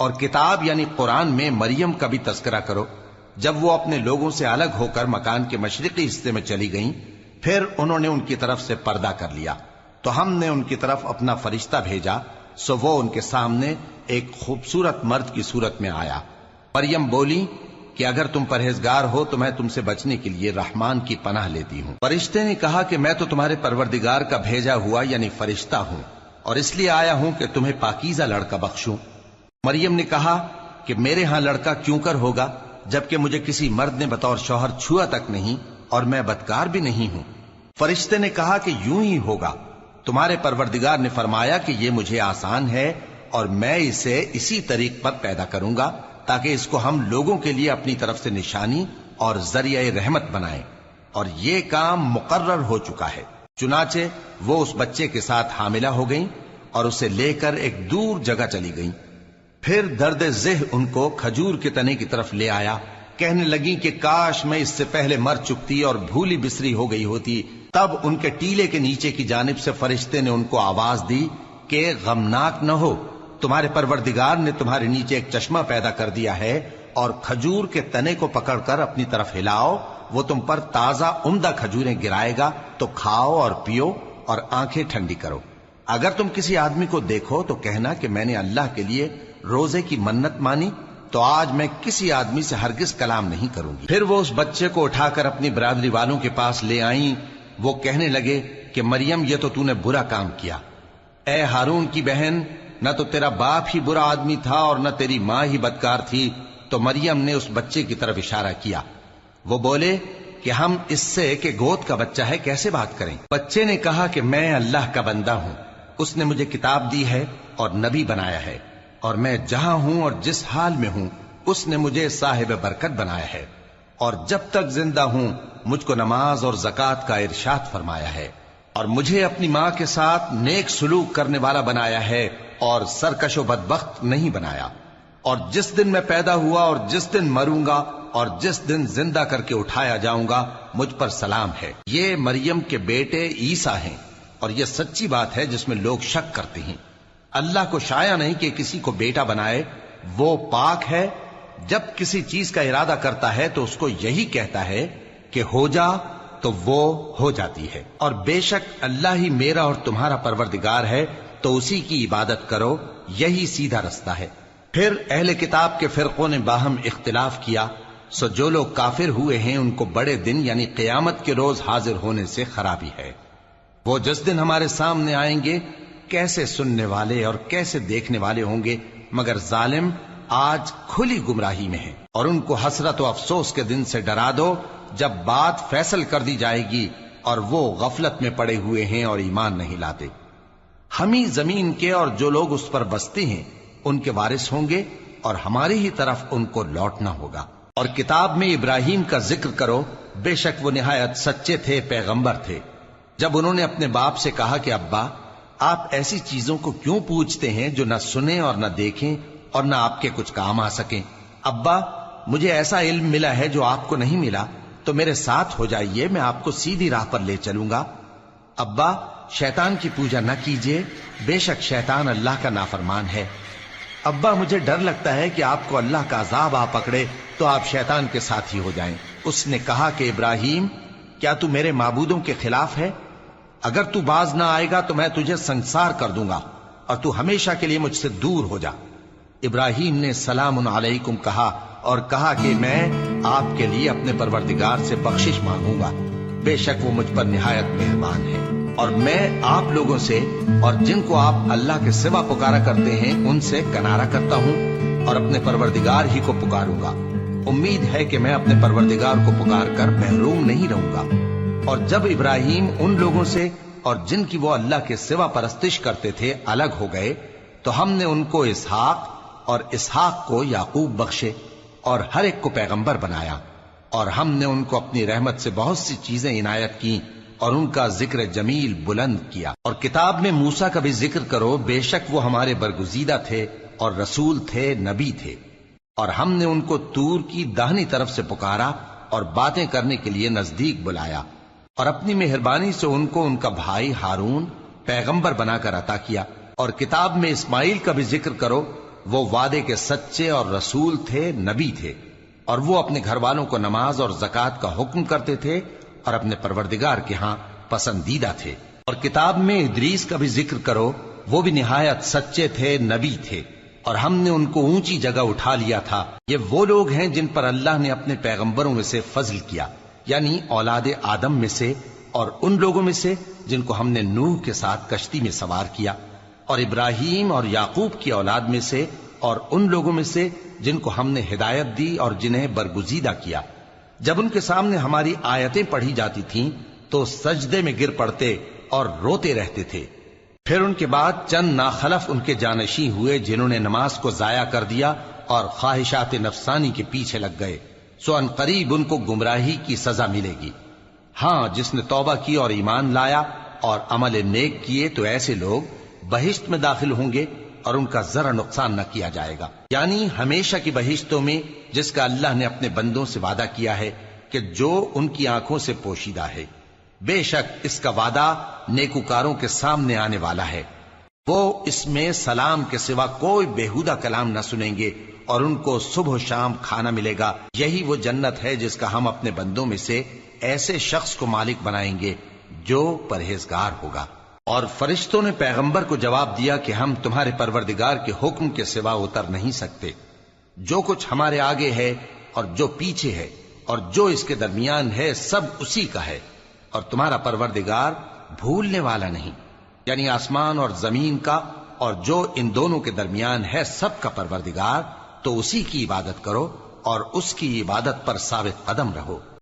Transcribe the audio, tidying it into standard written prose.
اور کتاب یعنی قرآن میں مریم کا بھی تذکرہ کرو، جب وہ اپنے لوگوں سے الگ ہو کر مکان کے مشرقی حصے میں چلی گئیں، پھر انہوں نے ان کی طرف سے پردہ کر لیا، تو ہم نے ان کی طرف اپنا فرشتہ بھیجا، سو وہ ان کے سامنے ایک خوبصورت مرد کی صورت میں آیا۔ مریم بولی کہ اگر تم پرہیزگار ہو تو میں تم سے بچنے کے لیے رحمان کی پناہ لیتی ہوں۔ فرشتے نے کہا کہ میں تو تمہارے پروردگار کا بھیجا ہوا یعنی فرشتہ ہوں، اور اس لیے آیا ہوں کہ تمہیں پاکیزہ لڑکا بخشوں۔ مریم نے کہا کہ میرے ہاں لڑکا کیوں کر ہوگا، جبکہ مجھے کسی مرد نے بطور شوہر چھوا تک نہیں، اور میں بدکار بھی نہیں ہوں۔ فرشتے نے کہا کہ یوں ہی ہوگا، تمہارے پروردگار نے فرمایا کہ یہ مجھے آسان ہے، اور میں اسے اسی طریق پر پیدا کروں گا تاکہ اس کو ہم لوگوں کے لیے اپنی طرف سے نشانی اور ذریعہ رحمت بنائیں، اور یہ کام مقرر ہو چکا ہے۔ چنانچہ وہ اس بچے کے ساتھ حاملہ ہو گئیں اور اسے لے کر ایک دور جگہ چلی گئیں۔ پھر درد ذہ ان کو کھجور کے تنے کی طرف لے آیا، کہنے لگی کہ کاش میں اس سے پہلے مر چکتی اور بھولی بسری ہو گئی ہوتی۔ تب ان کے ٹیلے کے نیچے کی جانب سے فرشتے نے ان کو آواز دی کہ غمناک نہ ہو، تمہارے پروردگار نے تمہارے نیچے ایک چشمہ پیدا کر دیا ہے، اور کھجور کے تنے کو پکڑ کر اپنی طرف ہلاؤ، وہ تم پر تازہ عمدہ کھجوریں گرائے گا، تو کھاؤ اور پیو اور آنکھیں ٹھنڈی کرو۔ اگر تم کسی آدمی کو دیکھو تو کہنا کہ میں نے اللہ کے لیے روزے کی منت مانی، تو آج میں کسی آدمی سے ہرگز کلام نہیں کروں گی۔ پھر وہ اس بچے کو اٹھا کر اپنی برادری والوں کے پاس لے آئیں۔ وہ کہنے لگے کہ مریم یہ تو نے برا کام کیا، اے ہارون کی بہن، نہ تو تیرا باپ ہی برا آدمی تھا اور نہ تیری ماں ہی بدکار تھی۔ تو مریم نے اس بچے کی طرف اشارہ کیا۔ وہ بولے کہ ہم اس سے کہ گود کا بچہ ہے کیسے بات کریں؟ بچے نے کہا کہ میں اللہ کا بندہ ہوں، اس نے مجھے کتاب دی ہے اور نبی بنایا ہے، اور میں جہاں ہوں اور جس حال میں ہوں اس نے مجھے صاحب برکت بنایا ہے، اور جب تک زندہ ہوں مجھ کو نماز اور زکوٰۃ کا ارشاد فرمایا ہے، اور مجھے اپنی ماں کے ساتھ نیک سلوک کرنے والا بنایا ہے اور سرکش و بدبخت نہیں بنایا، اور جس دن میں پیدا ہوا اور جس دن مروں گا اور جس دن زندہ کر کے اٹھایا جاؤں گا مجھ پر سلام ہے۔ یہ مریم کے بیٹے عیسیٰ ہیں، اور یہ سچی بات ہے جس میں لوگ شک کرتے ہیں۔ اللہ کو شایع نہیں کہ کسی کو بیٹا بنائے، وہ پاک ہے، جب کسی چیز کا ارادہ کرتا ہے تو اس کو یہی کہتا ہے کہ ہو جا، تو وہ ہو جاتی ہے۔ اور بے شک اللہ ہی میرا اور تمہارا پروردگار ہے، تو اسی کی عبادت کرو، یہی سیدھا رستہ ہے۔ پھر اہل کتاب کے فرقوں نے باہم اختلاف کیا، سو جو لوگ کافر ہوئے ہیں ان کو بڑے دن یعنی قیامت کے روز حاضر ہونے سے خرابی ہے۔ وہ جس دن ہمارے سامنے آئیں گے کیسے سننے والے اور کیسے دیکھنے والے ہوں گے، مگر ظالم آج کھلی گمراہی میں ہیں۔ اور ان کو حسرت و افسوس کے دن سے ڈرا دو جب بات فیصل کر دی جائے گی اور وہ غفلت میں پڑے ہوئے ہیں اور ایمان نہیں لاتے۔ ہم ہی زمین کے اور جو لوگ اس پر بستے ہیں ان کے وارث ہوں گے، اور ہماری ہی طرف ان کو لوٹنا ہوگا۔ اور کتاب میں ابراہیم کا ذکر کرو، بے شک وہ نہایت سچے تھے، پیغمبر تھے۔ جب انہوں نے اپنے باپ سے کہا کہ ابا، آپ ایسی چیزوں کو کیوں پوچھتے ہیں جو نہ سنیں اور نہ دیکھیں اور نہ آپ کے کچھ کام آ سکیں؟ ابا، مجھے ایسا علم ملا ہے جو آپ کو نہیں ملا، تو میرے ساتھ ہو جائیے، میں آپ کو سیدھی راہ پر لے چلوں گا۔ ابا، شیطان کی پوجا نہ کیجیے، بے شک شیطان اللہ کا نافرمان ہے۔ ابا، مجھے ڈر لگتا ہے کہ آپ کو اللہ کا عذاب آ پکڑے تو آپ شیطان کے ساتھی ہو جائیں۔ اس نے کہا کہ ابراہیم، کیا تو میرے معبودوں کے خلاف ہے؟ اگر تو باز نہ آئے گا تو میں تجھے سنسار کر دوں گا، اور تو ہمیشہ کے لیے مجھ سے دور ہو جا۔ ابراہیم نے سلام علیکم کہا اور کہا کہ میں آپ کے لیے اپنے پروردگار سے بخشش مانگوں گا، بے شک وہ مجھ پر نہایت مہربان ہے، اور میں آپ لوگوں سے اور جن کو آپ اللہ کے سوا پکارا کرتے ہیں ان سے کنارہ کرتا ہوں اور اپنے پروردگار ہی کو پکاروں گا۔ امید ہے کہ میں اپنے پروردگار کو پکار کر محروم نہیں رہوں گا۔ اور جب ابراہیم ان لوگوں سے اور جن کی وہ اللہ کے سوا پرستش کرتے تھے الگ ہو گئے، تو ہم نے ان کو اسحاق اور اسحاق کو یعقوب بخشے، اور ہر ایک کو پیغمبر بنایا، اور ہم نے ان کو اپنی رحمت سے بہت سی چیزیں عنایت کی اور ان کا ذکر جمیل بلند کیا۔ اور کتاب میں موسیٰ کا بھی ذکر کرو، بے شک وہ ہمارے برگزیدہ تھے اور رسول تھے، نبی تھے، اور ہم نے ان کو طور کی داہنی طرف سے پکارا اور باتیں کرنے کے لیے نزدیک بلایا، اور اپنی مہربانی سے ان کو ان کا بھائی ہارون پیغمبر بنا کر عطا کیا۔ اور کتاب میں اسماعیل کا بھی ذکر کرو، وہ وعدے کے سچے اور رسول تھے، نبی تھے، اور وہ اپنے گھر والوں کو نماز اور زکوٰۃ کا حکم کرتے تھے اور اپنے پروردگار کے ہاں پسندیدہ تھے۔ اور کتاب میں ادریس کا بھی ذکر کرو، وہ بھی نہایت سچے تھے، نبی تھے، اور ہم نے ان کو اونچی جگہ اٹھا لیا تھا۔ یہ وہ لوگ ہیں جن پر اللہ نے اپنے پیغمبروں میں سے فضل کیا، یعنی اولاد آدم میں سے، اور ان لوگوں میں سے جن کو ہم نے نوح کے ساتھ کشتی میں سوار کیا، اور ابراہیم اور یعقوب کی اولاد میں سے، اور ان لوگوں میں سے جن کو ہم نے ہدایت دی اور جنہیں برگزیدہ کیا۔ جب ان کے سامنے ہماری آیتیں پڑھی جاتی تھیں تو سجدے میں گر پڑتے اور روتے رہتے تھے۔ پھر ان کے بعد چند ناخلف ان کے جانشین ہوئے جنہوں نے نماز کو ضائع کر دیا اور خواہشات نفسانی کے پیچھے لگ گئے، سو ان قریب ان کو گمراہی کی سزا ملے گی۔ ہاں، جس نے توبہ کی اور ایمان لایا اور عمل نیک کیے تو ایسے لوگ بہشت میں داخل ہوں گے اور ان کا ذرا نقصان نہ کیا جائے گا، یعنی ہمیشہ کی بہشتوں میں، جس کا اللہ نے اپنے بندوں سے وعدہ کیا ہے کہ جو ان کی آنکھوں سے پوشیدہ ہے۔ بے شک اس کا وعدہ نیکوکاروں کے سامنے آنے والا ہے، وہ اس میں سلام کے سوا کوئی بیہودہ کلام نہ سنیں گے، اور ان کو صبح و شام کھانا ملے گا۔ یہی وہ جنت ہے جس کا ہم اپنے بندوں میں سے ایسے شخص کو مالک بنائیں گے جو پرہیزگار ہوگا۔ اور فرشتوں نے پیغمبر کو جواب دیا کہ ہم تمہارے پروردگار کے حکم کے سوا اتر نہیں سکتے۔ جو کچھ ہمارے آگے ہے اور جو پیچھے ہے اور جو اس کے درمیان ہے، سب اسی کا ہے، اور تمہارا پروردگار بھولنے والا نہیں، یعنی آسمان اور زمین کا اور جو ان دونوں کے درمیان ہے سب کا پروردگار، تو اسی کی عبادت کرو اور اس کی عبادت پر ثابت قدم رہو۔